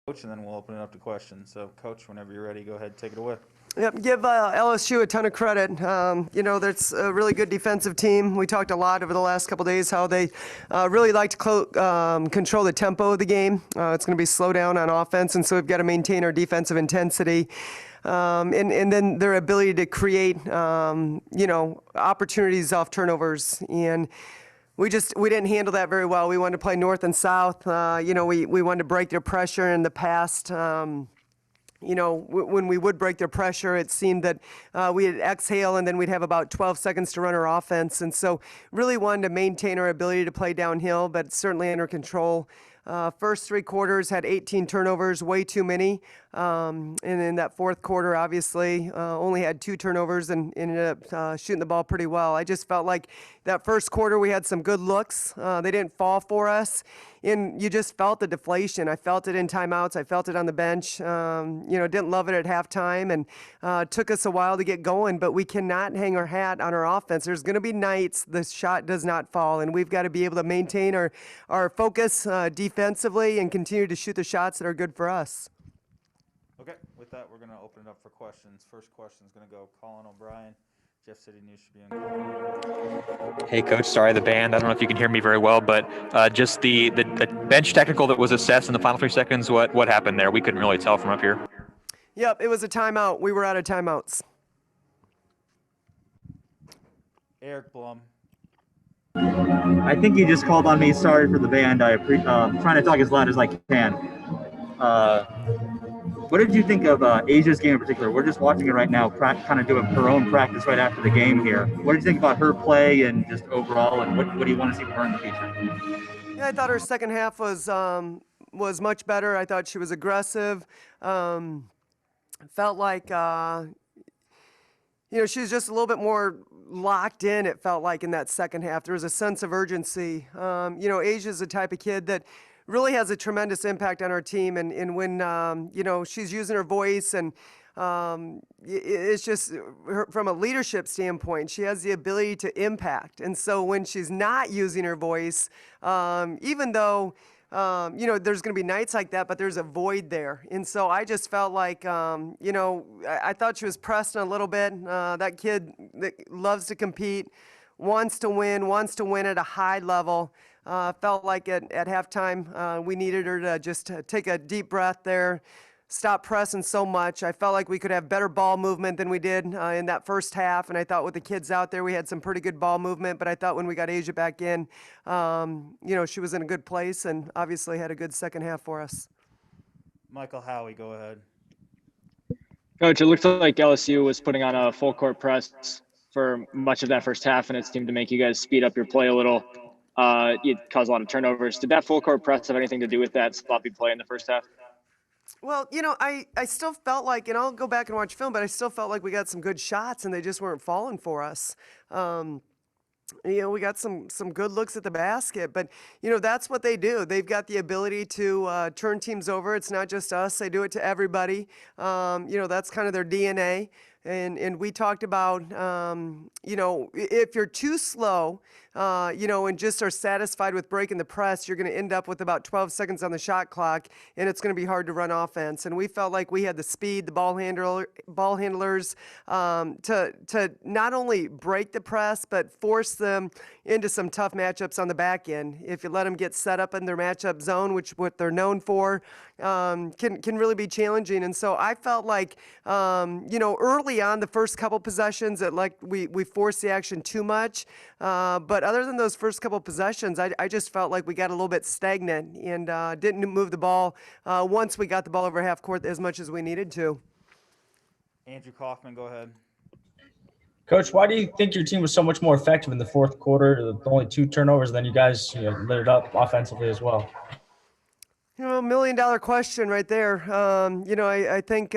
Coach, and then we'll open it up to questions. So, Coach, whenever you're ready, go ahead, take it away. Yep, give LSU a ton of credit. That's a really good defensive team. We talked a lot over the last couple days how they really like to control the tempo of the game. It's going to be slow down on offense, and so we've got to maintain our defensive intensity. And then their ability to create, opportunities off turnovers. And we didn't handle that very well. We wanted to play north and south. We wanted to break their pressure in the past. When we would break their pressure, it seemed that we'd exhale and then we'd have about 12 seconds to run our offense. And so really wanted to maintain our ability to play downhill, but certainly under control. First three quarters had 18 turnovers, way too many. And in that fourth quarter, obviously, only had 2 turnovers and ended up shooting the ball pretty well. I just felt like that first quarter we had some good looks. They didn't fall for us. And you just felt the deflation. I felt it in timeouts. I felt it on the bench. Didn't love it at halftime, and took us a while to get going. But we cannot hang our hat on our offense. There's going to be nights the shot does not fall, and we've got to be able to maintain our focus defensively and continue to shoot the shots that are good for us. Okay, with that, we're going to open it up for questions. First question is going to go Colin O'Brien. Jeff City News should be on. Hey, Coach. Sorry, the band. I don't know if you can hear me very well, but just the bench technical that was assessed in the final 3 seconds, what happened there? We couldn't really tell from up here. Yep, it was a timeout. We were out of timeouts. Eric Blum. I think you just called on me. Sorry for the band. I'm trying to talk as loud as I can. What did you think of Asia's game in particular? We're just watching it right now, kind of doing her own practice right after the game here. What did you think about her play and just overall, and what do you want to see from her in the future? Yeah, I thought her second half was much better. I thought she was aggressive. Felt like she was just a little bit more locked in, it felt like, in that second half. There was a sense of urgency. Asia's the type of kid that really has a tremendous impact on our team. And when, she's using her voice, and it's just from a leadership standpoint, she has the ability to impact. And so when she's not using her voice, even though there's going to be nights like that, but there's a void there. And so I just felt like, I thought she was pressed a little bit. That kid that loves to compete, wants to win at a high level. Felt like at halftime we needed her to just take a deep breath there, stop pressing so much. I felt like we could have better ball movement than we did in that first half, and I thought with the kids out there we had some pretty good ball movement, but I thought when we got Asia back in, she was in a good place and obviously had a good second half for us. Michael Howie, go ahead. Coach, it looked like LSU was putting on a full court press for much of that first half, and it seemed to make you guys speed up your play a little. It caused a lot of turnovers. Did that full court press have anything to do with that sloppy play in the first half? Well, I still felt like, and I'll go back and watch film, but I still felt like we got some good shots and they just weren't falling for us. We got some good looks at the basket, but, that's what they do. They've got the ability to turn teams over. It's not just us. They do it to everybody. That's kind of their DNA. And we talked about, if you're too slow, and just are satisfied with breaking the press, you're going to end up with about 12 seconds on the shot clock, and it's going to be hard to run offense. And we felt like we had the speed, the ball handlers, to not only break the press, but force them into some tough matchups on the back end. If you let them get set up in their matchup zone, which what they're known for, can really be challenging. And so I felt like, early on, the first couple possessions, that like we forced the action too much. But other than those first couple possessions, I just felt like we got a little bit stagnant and didn't move the ball once we got the ball over half court as much as we needed to. Andrew Kaufman, go ahead. Coach, why do you think your team was so much more effective in the fourth quarter? Only 2 turnovers, and then you guys lit it up offensively as well. $1 million question right there. I think,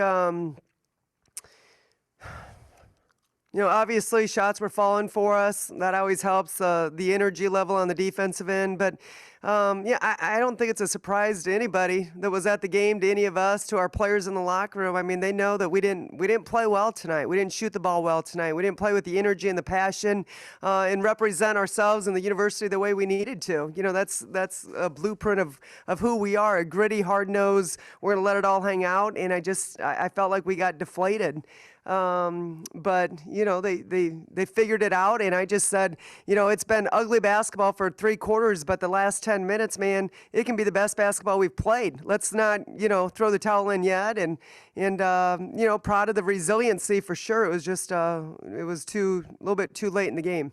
obviously shots were falling for us. That always helps the energy level on the defensive end. But Yeah, I don't think it's a surprise to anybody that was at the game, to any of us, to our players in the locker room. I mean, they know that we didn't play well tonight. We didn't shoot the ball well tonight. We didn't play with the energy and the passion, and represent ourselves and the university the way we needed to. You know, that's a blueprint of who we are, a gritty, hard-nosed, we're going to let it all hang out. And I felt like we got deflated. But you know, they figured it out, and I just said, you know, it's been ugly basketball for 3 quarters, but the last 10 minutes, man, it can be the best basketball we've played. Let's not, you know, throw the towel in yet. And you know, proud of the resiliency for sure. It was just it was a little bit too late in the game.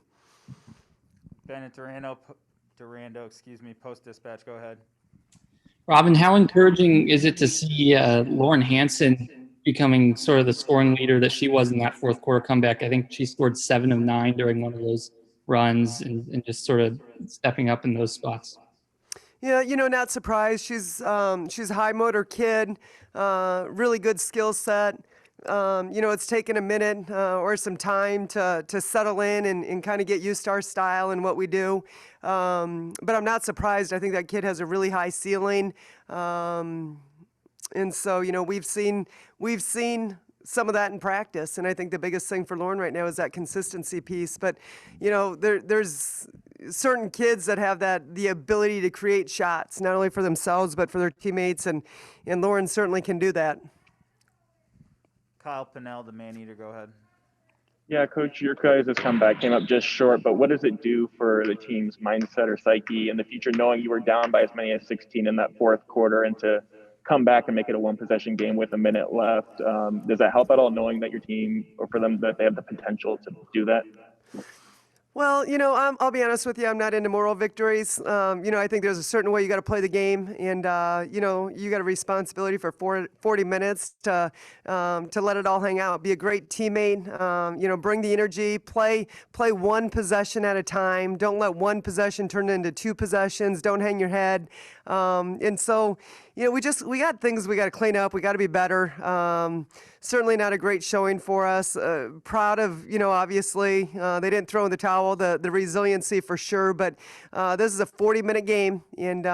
Bennett Durando, excuse me, Post-Dispatch, go ahead. Robin, how encouraging is it to see Lauren Hansen becoming sort of the scoring leader that she was in that fourth quarter comeback? I think she scored 7 of 9 during one of those runs, and just sort of stepping up in those spots. Yeah, you know, not surprised. She's a high motor kid, really good skill set. You know, it's taken a minute or some time to settle in and kind of get used to our style and what we do. But I'm not surprised. I think that kid has a really high ceiling. And so, you know, we've seen some of that in practice. And I think the biggest thing for Lauren right now is that consistency piece. But, you know, there's certain kids that have the ability to create shots, not only for themselves, but for their teammates. And Lauren certainly can do that. Kyle Pinnell, the man-eater, go ahead. Yeah, Coach, your guys' comeback came up just short, but what does it do for the team's mindset or psyche in the future, knowing you were down by as many as 16 in that fourth quarter, and to come back and make it a one-possession game with a minute left? Does that help at all, knowing that your team, or for them, that they have the potential to do that? Well, you know, I'll be honest with you. I'm not into moral victories. You know, I think there's a certain way you got to play the game, and you know, you got a responsibility for 40 minutes to let it all hang out. Be a great teammate. You know, bring the energy. Play one possession at a time. Don't let one possession turn into 2 possessions. Don't hang your head. And so, you know, we got things we got to clean up. We got to be better. Certainly not a great showing for us. Proud of, you know, obviously they didn't throw in the towel, the resiliency for sure. But this is a 40-minute game, and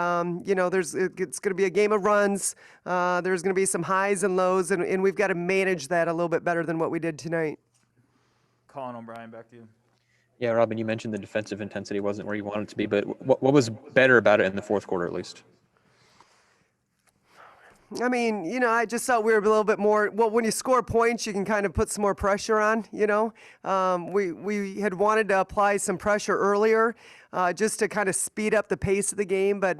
you know, it's going to be a game of runs. There's going to be some highs and lows, and we've got to manage that a little bit better than what we did tonight. Colin O'Brien, back to you. Yeah, Robin, you mentioned the defensive intensity wasn't where you wanted it to be, but what was better about it in the fourth quarter, at least? I mean, you know, I just thought we were a little bit more. Well, when you score points, you can kind of put some more pressure on. You know, we had wanted to apply some pressure earlier, just to kind of speed up the pace of the game, but.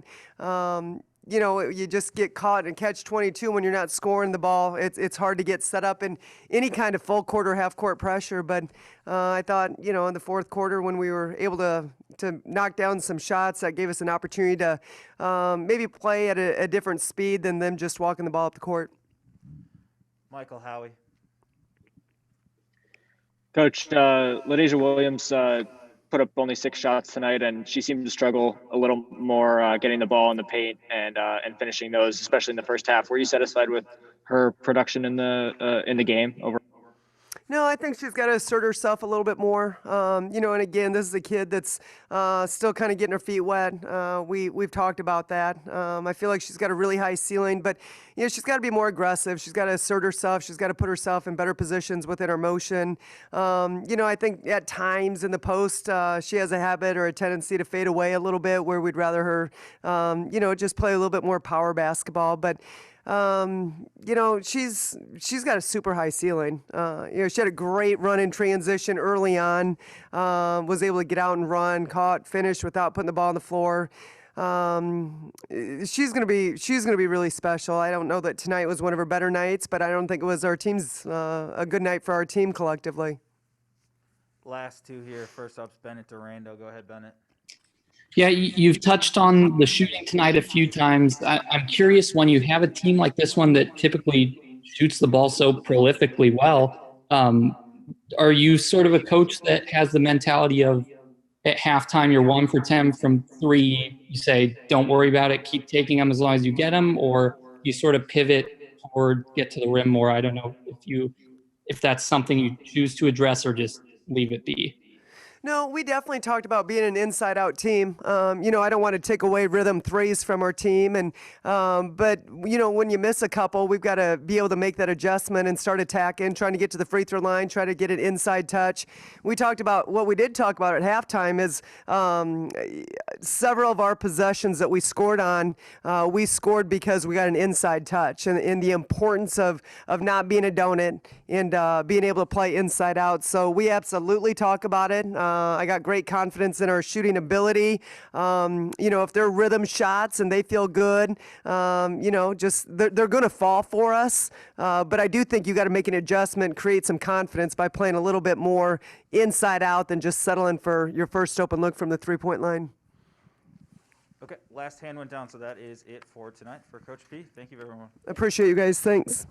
You know, you just get caught in catch-22 when you're not scoring the ball. It's hard to get set up in any kind of full court or half court pressure. But I thought, you know, in the fourth quarter when we were able to knock down some shots, that gave us an opportunity to maybe play at a different speed than them just walking the ball up the court. Michael Howie. Coach, LaDasia Williams put up only 6 shots tonight, and she seemed to struggle a little more getting the ball in the paint and finishing those, especially in the first half. Were you satisfied with her production in the game overall? No, I think she's got to assert herself a little bit more. You know, and again, this is a kid that's still kind of getting her feet wet. We've talked about that. I feel like she's got a really high ceiling, but you know, she's got to be more aggressive. She's got to assert herself. She's got to put herself in better positions within her motion. You know, I think at times in the post, she has a habit or a tendency to fade away a little bit, where we'd rather her, you know, just play a little bit more power basketball. But you know, she's got a super high ceiling. You know, she had a great run in transition early on, was able to get out and run, finished without putting the ball on the floor. She's gonna be really special. I don't know that tonight was one of her better nights, but I don't think it was our team's a good night for our team collectively. Last 2 here. First up's Bennett Durando. Go ahead, Bennett. Yeah, you've touched on the shooting tonight a few times. I'm curious, when you have a team like this one that typically shoots the ball so prolifically well, are you sort of a coach that has the mentality of at halftime you're 1 for 10 from 3, you say, don't worry about it, keep taking them as long as you get them, or you sort of pivot toward get to the rim more? I don't know if that's something you choose to address or just leave it be. No, we definitely talked about being an inside-out team. You know, I don't want to take away rhythm threes from our team, and but you know, when you miss a couple, we've got to be able to make that adjustment and start attacking, trying to get to the free throw line, try to get an inside touch. We talked about what we did talk about at halftime is several of our possessions that we scored on. We scored because we got an inside touch, and the importance of not being a donut and being able to play inside out. So we absolutely talk about it. I got great confidence in our shooting ability. You know, if they're rhythm shots and they feel good, you know, just they're going to fall for us. But I do think you got to make an adjustment, create some confidence by playing a little bit more inside out than just settling for your first open look from the three-point line. Okay, last hand went down, so that is it for tonight for Coach P. Thank you, everyone. Appreciate you guys. Thanks.